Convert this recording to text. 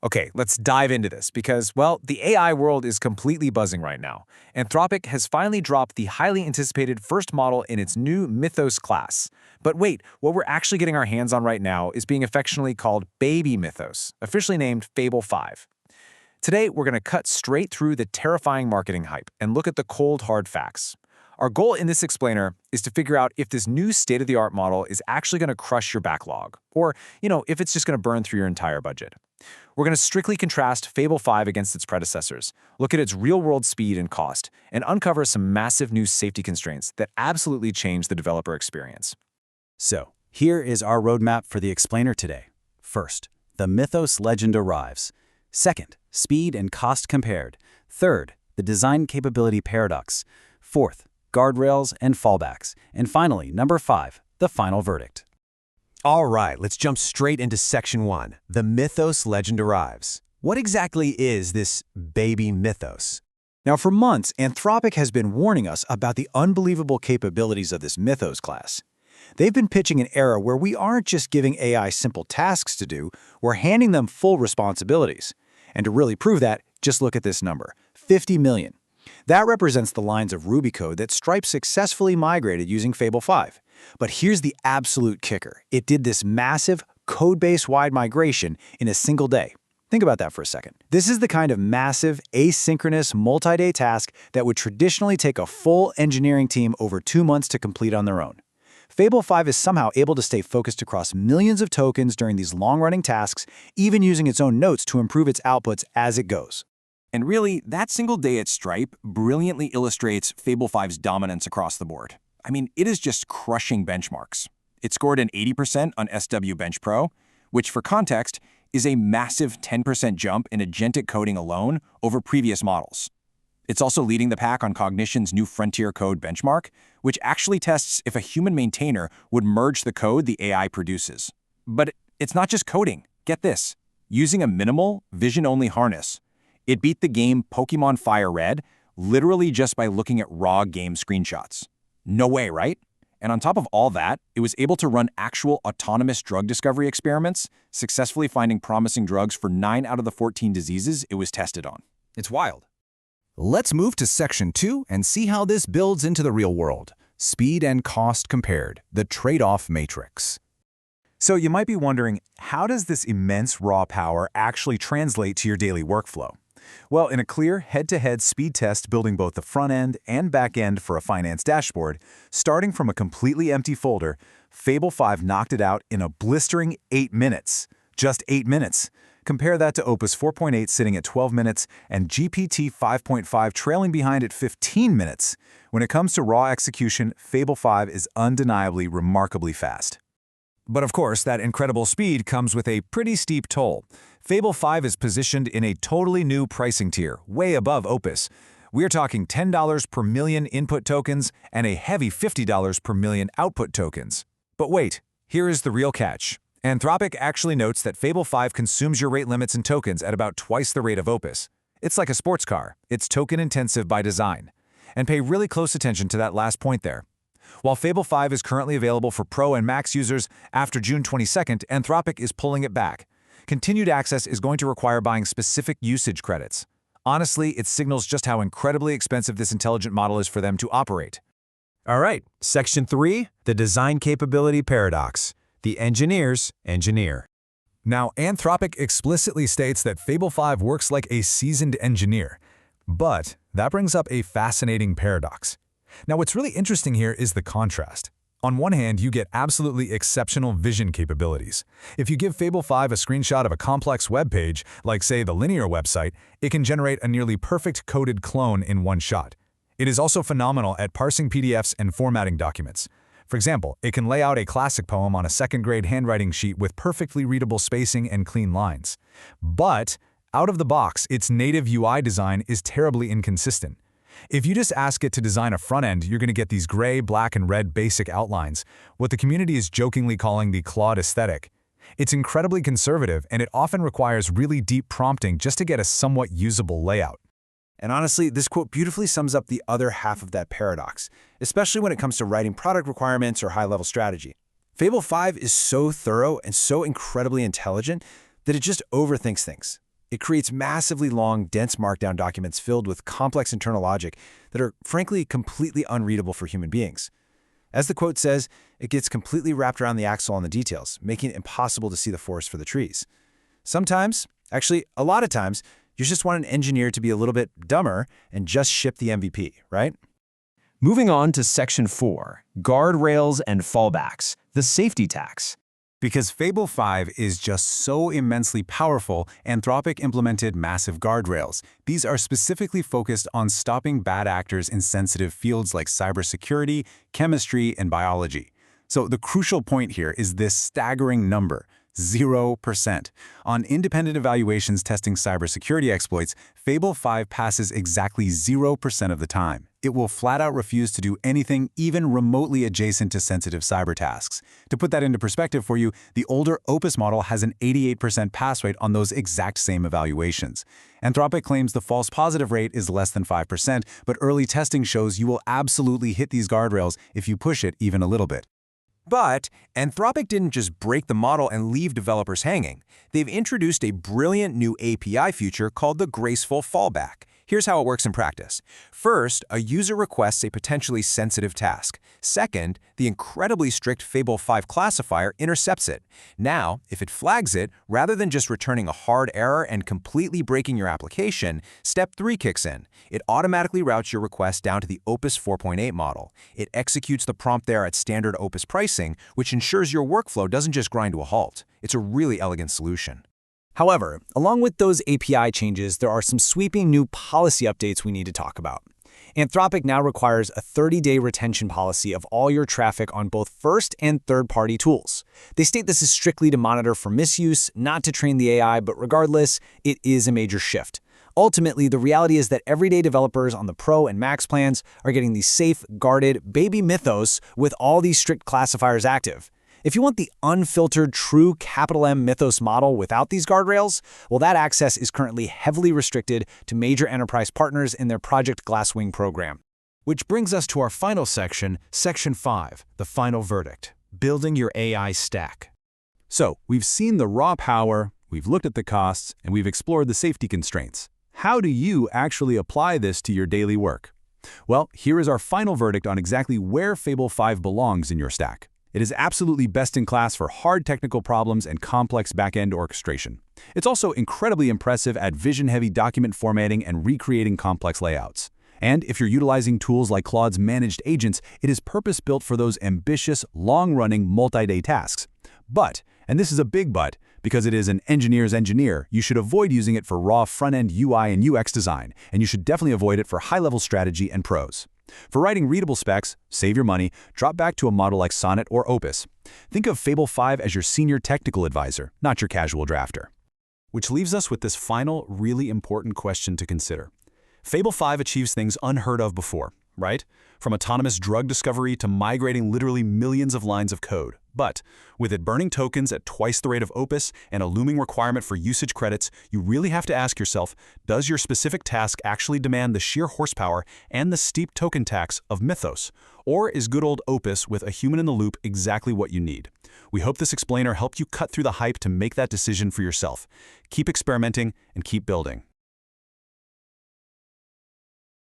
Okay, let's dive into this because, well, the AI world is completely buzzing right now. Anthropic has finally dropped the highly anticipated first model in its new Mythos class. But wait, what we're actually getting our hands on right now is being affectionately called Baby Mythos, officially named Fable 5. Today, we're going to cut straight through the terrifying marketing hype and look at the cold, hard facts. Our goal in this explainer is to figure out if this new state-of-the-art model is actually going to crush your backlog, or, if it's just going to burn through your entire budget. We're going to strictly contrast Fable 5 against its predecessors, look at its real-world speed and cost, and uncover some massive new safety constraints that absolutely change the developer experience. So, here is our roadmap for the explainer today. First, the Mythos Legend Arrives. Second, speed and cost compared. Third, the design capability paradox. Fourth, guardrails and fallbacks. And finally, number 5, the final verdict. All right, let's jump straight into Section 1, the Mythos Legend Arrives. What exactly is this baby Mythos? Now, for months, Anthropic has been warning us about the unbelievable capabilities of this Mythos class. They've been pitching an era where we aren't just giving AI simple tasks to do, we're handing them full responsibilities. And to really prove that, just look at this number, 50 million. That represents the lines of Ruby code that Stripe successfully migrated using Fable 5. But here's the absolute kicker. It did this massive, code-base-wide migration in a single day. Think about that for a second. This is the kind of massive, asynchronous, multi-day task that would traditionally take a full engineering team over 2 months to complete on their own. Fable 5 is somehow able to stay focused across millions of tokens during these long-running tasks, even using its own notes to improve its outputs as it goes. And really, that single day at Stripe brilliantly illustrates Fable 5's dominance across the board. I mean, it is just crushing benchmarks. It scored an 80% on SW Bench Pro, which for context is a massive 10% jump in agentic coding alone over previous models. It's also leading the pack on Cognition's new Frontier Code benchmark, which actually tests if a human maintainer would merge the code the AI produces. But it's not just coding. Get this. Using a minimal, vision-only harness, it beat the game Pokemon Fire Red literally just by looking at raw game screenshots. No way, right? And on top of all that, it was able to run actual autonomous drug discovery experiments, successfully finding promising drugs for 9 out of the 14 diseases it was tested on. It's wild. Let's move to Section 2 and see how this builds into the real world. Speed and cost compared, the trade-off matrix. So you might be wondering, how does this immense raw power actually translate to your daily workflow? Well, in a clear head-to-head speed test building both the front end and back end for a finance dashboard, starting from a completely empty folder, Fable 5 knocked it out in a blistering 8 minutes. Just 8 minutes. Compare that to Opus 4.8 sitting at 12 minutes and GPT 5.5 trailing behind at 15 minutes. When it comes to raw execution, Fable 5 is undeniably remarkably fast. But of course, that incredible speed comes with a pretty steep toll. Fable 5 is positioned in a totally new pricing tier, way above Opus. We're talking $10 per million input tokens and a heavy $50 per million output tokens. But wait, here is the real catch. Anthropic actually notes that Fable 5 consumes your rate limits and tokens at about twice the rate of Opus. It's like a sports car. It's token-intensive by design. And pay really close attention to that last point there. While Fable 5 is currently available for Pro and Max users, after June 22nd, Anthropic is pulling it back. Continued access is going to require buying specific usage credits. Honestly, it signals just how incredibly expensive this intelligent model is for them to operate. All right, Section 3, the design capability paradox. The engineer's engineer. Now, Anthropic explicitly states that Fable 5 works like a seasoned engineer. But that brings up a fascinating paradox. Now, what's really interesting here is the contrast. On one hand, you get absolutely exceptional vision capabilities. If you give Fable 5 a screenshot of a complex web page, like say the linear website, it can generate a nearly perfect coded clone in one shot. It is also phenomenal at parsing PDFs and formatting documents. For example, it can lay out a classic poem on a second-grade handwriting sheet with perfectly readable spacing and clean lines. But, out of the box, its native UI design is terribly inconsistent. If you just ask it to design a front end, you're going to get these gray, black, and red basic outlines, what the community is jokingly calling the Claude aesthetic. It's incredibly conservative, and it often requires really deep prompting just to get a somewhat usable layout. And honestly, this quote beautifully sums up the other half of that paradox, especially when it comes to writing product requirements or high-level strategy. Fable 5 is so thorough and so incredibly intelligent that it just overthinks things. It creates massively long, dense markdown documents filled with complex internal logic that are, frankly, completely unreadable for human beings. As the quote says, it gets completely wrapped around the axle on the details, making it impossible to see the forest for the trees. Sometimes, actually a lot of times, you just want an engineer to be a little bit dumber and just ship the MVP, right? Moving on to Section 4, Guardrails and Fallbacks, the safety tax. Because Fable 5 is just so immensely powerful, Anthropic implemented massive guardrails. These are specifically focused on stopping bad actors in sensitive fields like cybersecurity, chemistry, and biology. So the crucial point here is this staggering number, 0%. On independent evaluations testing cybersecurity exploits, Fable 5 passes exactly 0% of the time. It will flat out refuse to do anything even remotely adjacent to sensitive cyber tasks. To put that into perspective for you, the older Opus model has an 88% pass rate on those exact same evaluations. Anthropic claims the false positive rate is less than 5%, but early testing shows you will absolutely hit these guardrails if you push it even a little bit. But Anthropic didn't just break the model and leave developers hanging. They've introduced a brilliant new API feature called the Graceful Fallback. Here's how it works in practice. First, a user requests a potentially sensitive task. Second, the incredibly strict Fable 5 classifier intercepts it. Now, if it flags it, rather than just returning a hard error and completely breaking your application, Step 3 kicks in. It automatically routes your request down to the Opus 4.8 model. It executes the prompt there at standard Opus pricing, which ensures your workflow doesn't just grind to a halt. It's a really elegant solution. However, along with those API changes, there are some sweeping new policy updates we need to talk about. Anthropic now requires a 30-day retention policy of all your traffic on both first and third-party tools. They state this is strictly to monitor for misuse, not to train the AI, but regardless, it is a major shift. Ultimately, the reality is that everyday developers on the Pro and Max plans are getting these safe, guarded, baby Mythos with all these strict classifiers active. If you want the unfiltered, true capital M Mythos model without these guardrails, well, that access is currently heavily restricted to major enterprise partners in their Project Glasswing program. Which brings us to our final section, Section 5, the final verdict, building your AI stack. So, we've seen the raw power, we've looked at the costs, and we've explored the safety constraints. How do you actually apply this to your daily work? Well, here is our final verdict on exactly where Fable 5 belongs in your stack. It is absolutely best in class for hard technical problems and complex back-end orchestration. It's also incredibly impressive at vision-heavy document formatting and recreating complex layouts. And if you're utilizing tools like Claude's managed agents, it is purpose-built for those ambitious, long-running, multi-day tasks. But, and this is a big but, because it is an engineer's engineer, you should avoid using it for raw front-end UI and UX design, and you should definitely avoid it for high-level strategy and prose. For writing readable specs, save your money, drop back to a model like Sonnet or Opus. Think of Fable 5 as your senior technical advisor, not your casual drafter. Which leaves us with this final, really important question to consider. Fable 5 achieves things unheard of before, right? From autonomous drug discovery to migrating literally millions of lines of code. But with it burning tokens at twice the rate of Opus and a looming requirement for usage credits, you really have to ask yourself, does your specific task actually demand the sheer horsepower and the steep token tax of Mythos? Or is good old Opus with a human in the loop exactly what you need? We hope this explainer helped you cut through the hype to make that decision for yourself. Keep experimenting and keep building.